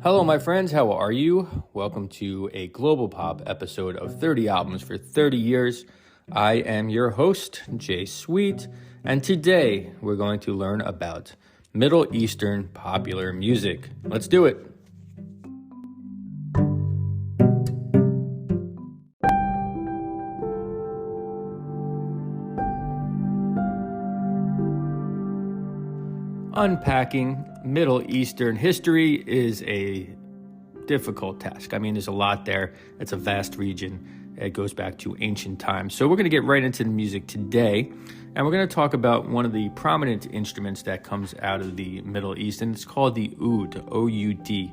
Hello, my friends. How are you? Welcome to a Global Pop episode of 30 Albums for 30 Years. I am your host, Jay Sweet, and today we're going to learn about Middle Eastern popular music. Let's do it. Unpacking Middle Eastern history is a difficult task. I mean, there's a lot there. It's a vast region. It goes back to ancient times. So we're going to get right into the music today, and we're going to talk about one of the prominent instruments that comes out of the Middle East, and it's called the oud, O-U-D.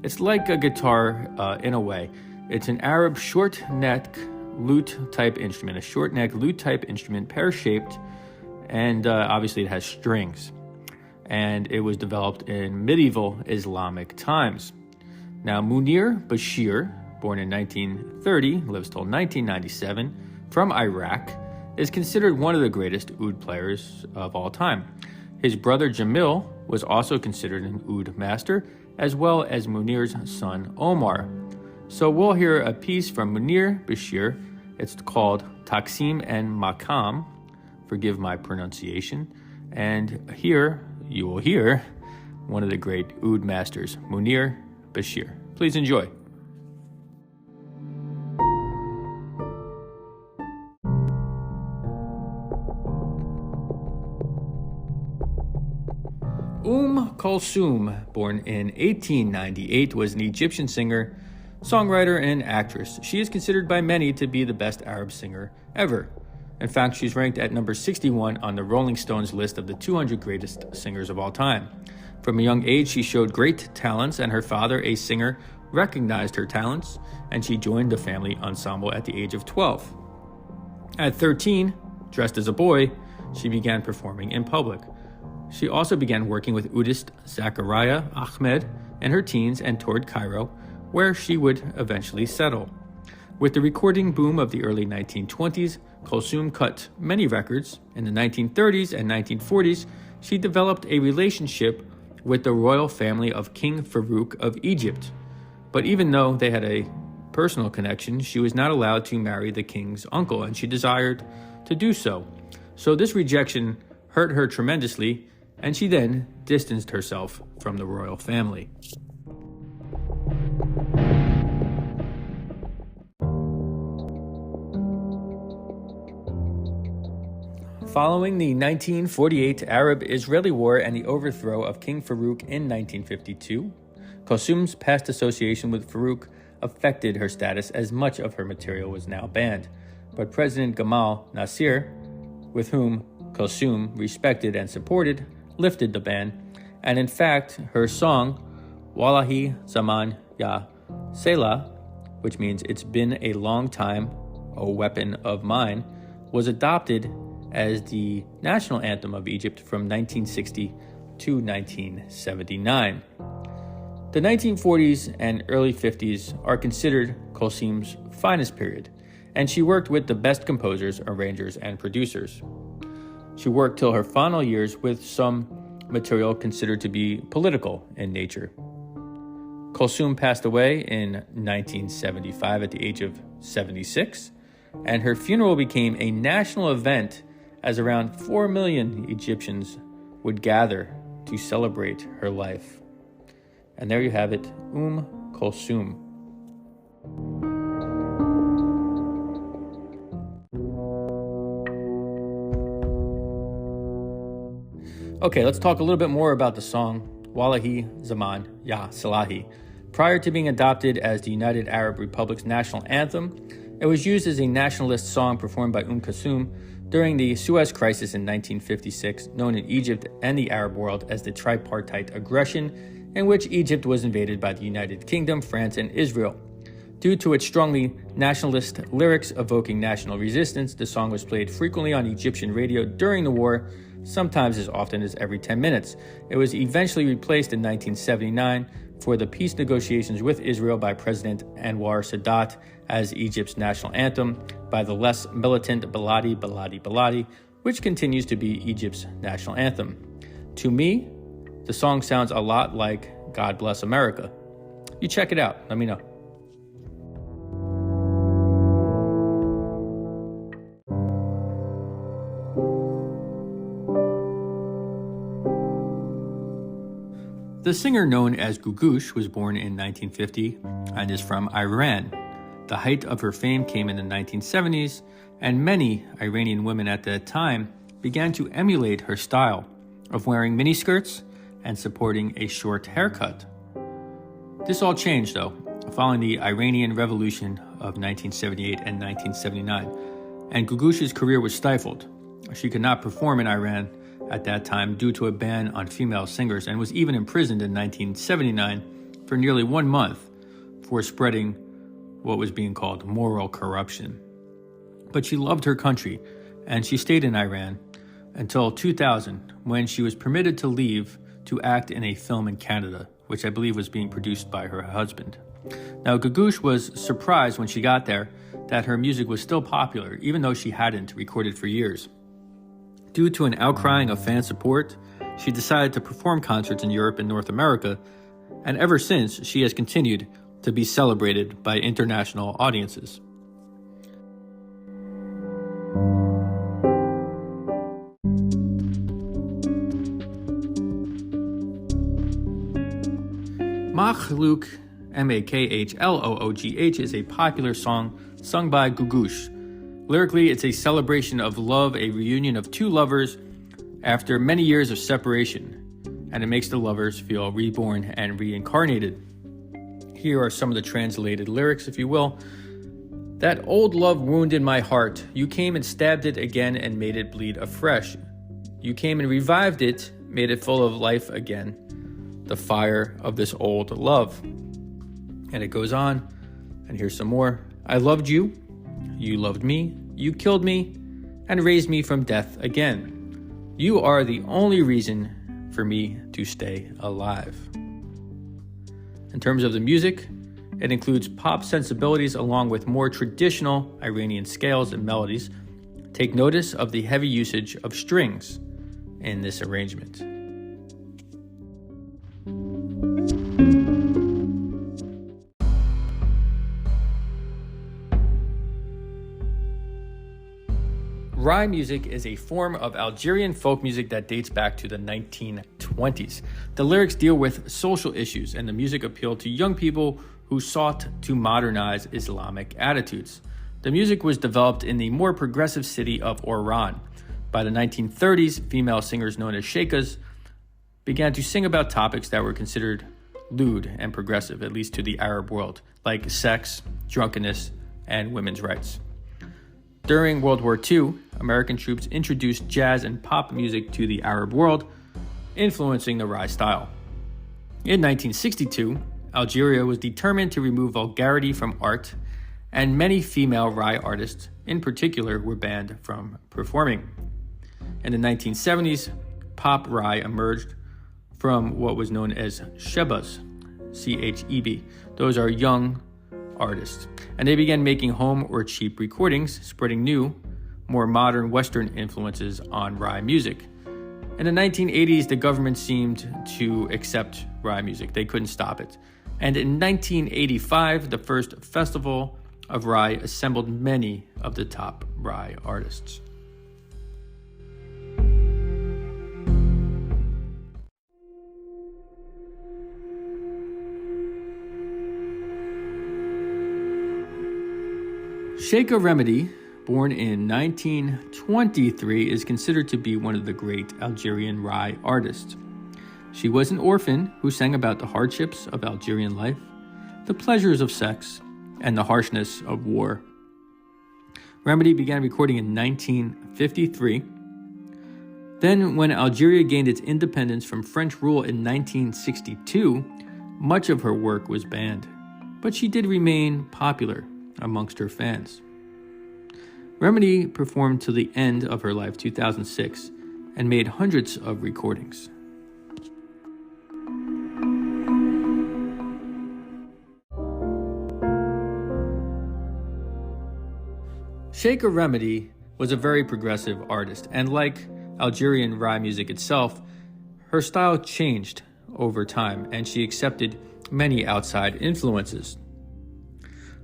It's like a guitar in a way. It's an Arab short neck lute type instrument, a short neck lute type instrument, pear-shaped, and obviously it has strings. And it was developed in medieval Islamic times. Now, Munir Bashir, born in 1930, lives till 1997, from Iraq, is considered one of the greatest oud players of all time. His brother Jamil was also considered an oud master, as well as Munir's son Omar. So we'll hear a piece from Munir Bashir. It's called Taqsim and Maqam, forgive my pronunciation, and here you will hear one of the great oud masters, Munir Bashir. Please enjoy. Kulthum, born in 1898, was an Egyptian singer, songwriter, and actress. She is considered by many to be the best Arab singer ever. In fact, she's ranked at number 61 on the Rolling Stones list of the 200 greatest singers of all time. From a young age, she showed great talents, and her father, a singer, recognized her talents, and she joined the family ensemble at the age of 12. At 13, dressed as a boy, she began performing in public. She also began working with oudist Zakaria Ahmed in her teens and toured Cairo, where she would eventually settle. With the recording boom of the early 1920s, Kulthum cut many records. In the 1930s and 1940s, she developed a relationship with the royal family of King Farouk of Egypt. But even though they had a personal connection, she was not allowed to marry the king's uncle, and she desired to do so. So this rejection hurt her tremendously, and she then distanced herself from the royal family. Following the 1948 Arab-Israeli War and the overthrow of King Farouk in 1952, Kulthum's past association with Farouk affected her status, as much of her material was now banned. But President Gamal Nasser, with whom Kulthum respected and supported, lifted the ban, and in fact, her song, Wallahi Zaman Ya Selah, which means "It's been a long time, O weapon of mine," was adopted as the national anthem of Egypt from 1960 to 1979. The 1940s and early 50s are considered Kulthum's finest period, and she worked with the best composers, arrangers, and producers. She worked till her final years with some material considered to be political in nature. Kulthum passed away in 1975 at the age of 76, and her funeral became a national event as around 4 million Egyptians would gather to celebrate her life. And there you have it, Kulthum. Okay, let's talk a little bit more about the song Wallahi Zaman Ya Salahi. Prior to being adopted as the United Arab Republic's national anthem, it was used as a nationalist song performed by Kulthum during the Suez Crisis in 1956, known in Egypt and the Arab world as the tripartite aggression, in which Egypt was invaded by the United Kingdom, France, and Israel. Due to its strongly nationalist lyrics evoking national resistance, the song was played frequently on Egyptian radio during the war, sometimes as often as every 10 minutes. It was eventually replaced in 1979 for the peace negotiations with Israel by President Anwar Sadat as Egypt's national anthem by the less militant Baladi Baladi Baladi, which continues to be Egypt's national anthem. To me, the song sounds a lot like God Bless America. you check it out. Let me know. The singer known as Gugush was born in 1950 and is from Iran. The height of her fame came in the 1970s, and many Iranian women at that time began to emulate her style of wearing miniskirts and supporting a short haircut. This all changed, though, following the Iranian Revolution of 1978 and 1979, and Gugush's career was stifled. She could not perform in Iran at that time due to a ban on female singers, and was even imprisoned in 1979 for nearly 1 month for spreading what was being called moral corruption. But she loved her country, and she stayed in Iran until 2000, when she was permitted to leave to act in a film in Canada, which I believe was being produced by her husband. Now, Gugush was surprised when she got there that her music was still popular, even though she hadn't recorded for years. Due to an outcrying of fan support, she decided to perform concerts in Europe and North America, and ever since, she has continued to be celebrated by international audiences. Makhluk, Makhloogh, is a popular song sung by Gugush. Lyrically, it's a celebration of love, a reunion of two lovers after many years of separation, and it makes the lovers feel reborn and reincarnated. Here are some of the translated lyrics, if you will. That old love wound in my heart, you came and stabbed it again and made it bleed afresh. You came and revived it, made it full of life again. The fire of this old love. And it goes on, and here's some more. I loved you, you loved me, you killed me, and raised me from death again. You are the only reason for me to stay alive. In terms of the music, it includes pop sensibilities along with more traditional Iranian scales and melodies. Take notice of the heavy usage of strings in this arrangement. Rai music is a form of Algerian folk music that dates back to the 1920s. The lyrics deal with social issues, and the music appealed to young people who sought to modernize Islamic attitudes. The music was developed in the more progressive city of Oran. By the 1930s, female singers known as sheikhas began to sing about topics that were considered lewd and progressive, at least to the Arab world, like sex, drunkenness, and women's rights. During World War II, American troops introduced jazz and pop music to the Arab world, influencing the Rai style. In 1962, Algeria was determined to remove vulgarity from art, and many female Rai artists, in particular, were banned from performing. In the 1970s, pop Rai emerged from what was known as Shebas, C-H-E-B. Those are young artists, and they began making home or cheap recordings, spreading new, more modern Western influences on Rai music. In the 1980s, the government seemed to accept Rai music. They couldn't stop it. And in 1985, the first festival of Rai assembled many of the top Rai artists. Sheikha Remedy, born in 1923, is considered to be one of the great Algerian Rai artists. She was an orphan who sang about the hardships of Algerian life, the pleasures of sex, and the harshness of war. Remedy began recording in 1953. Then, when Algeria gained its independence from French rule in 1962, much of her work was banned, but she did remain popular amongst her fans. Remedy performed till the end of her life, 2006, and made hundreds of recordings. Sheikha Remedy was a very progressive artist, and like Algerian Rai music itself, her style changed over time, and she accepted many outside influences.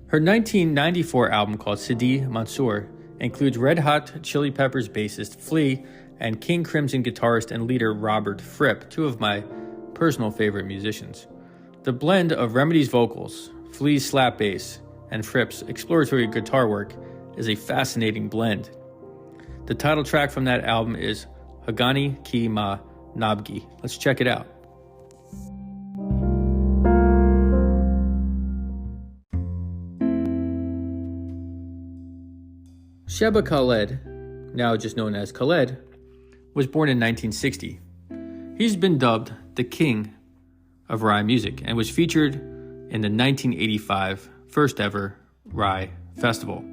Her 1994 album called Sidi Mansour includes Red Hot Chili Peppers bassist Flea and King Crimson guitarist and leader Robert Fripp, two of my personal favorite musicians. The blend of Remedy's vocals, Flea's slap bass, and Fripp's exploratory guitar work is a fascinating blend. The title track from that album is Hagani Ki Ma Nabgi. Let's check it out. Sheba Khaled, now just known as Khaled, was born in 1960. He's been dubbed the king of Rai music and was featured in the 1985 first ever Rai Festival.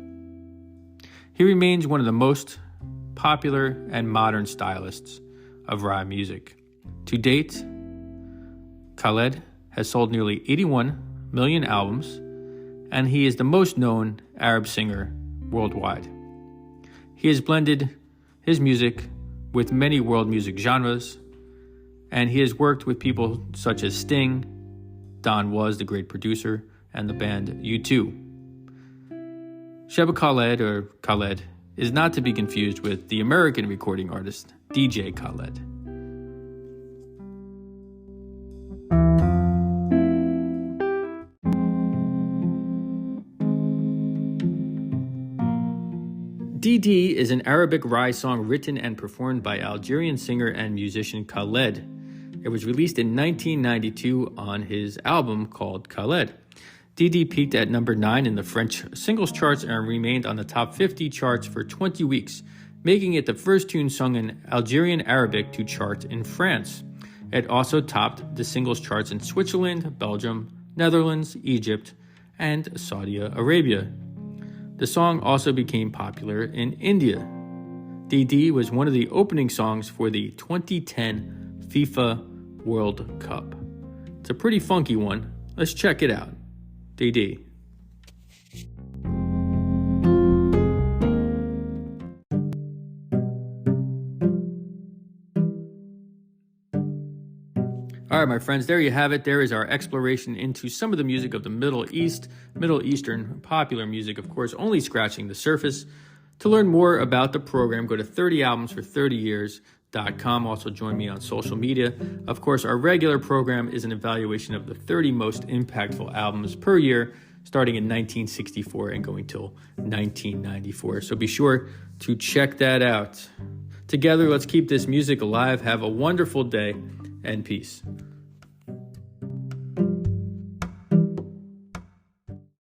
He remains one of the most popular and modern stylists of Rai music. To date, Khaled has sold nearly 81 million albums, and he is the most known Arab singer worldwide. He has blended his music with many world music genres, and he has worked with people such as Sting, Don Was, the great producer, and the band U2. Sheba Khaled, or Khaled, is not to be confused with the American recording artist DJ Khaled. DD is an Arabic Rai song written and performed by Algerian singer and musician Khaled. It was released in 1992 on his album called Khaled. DD peaked at number 9 in the French singles charts and remained on the top 50 charts for 20 weeks, making it the first tune sung in Algerian Arabic to chart in France. It also topped the singles charts in Switzerland, Belgium, Netherlands, Egypt, and Saudi Arabia. The song also became popular in India. DD was one of the opening songs for the 2010 FIFA World Cup. It's a pretty funky one. Let's check it out. DD. All right, my friends, there you have it. There is our exploration into some of the music of the Middle East, Middle Eastern popular music, of course, only scratching the surface. To learn more about the program, go to 30albumsfor30years.com. Also join me on social media. Of course, our regular program is an evaluation of the 30 most impactful albums per year, starting in 1964 and going till 1994. So be sure to check that out. Together, let's keep this music alive. Have a wonderful day, and peace.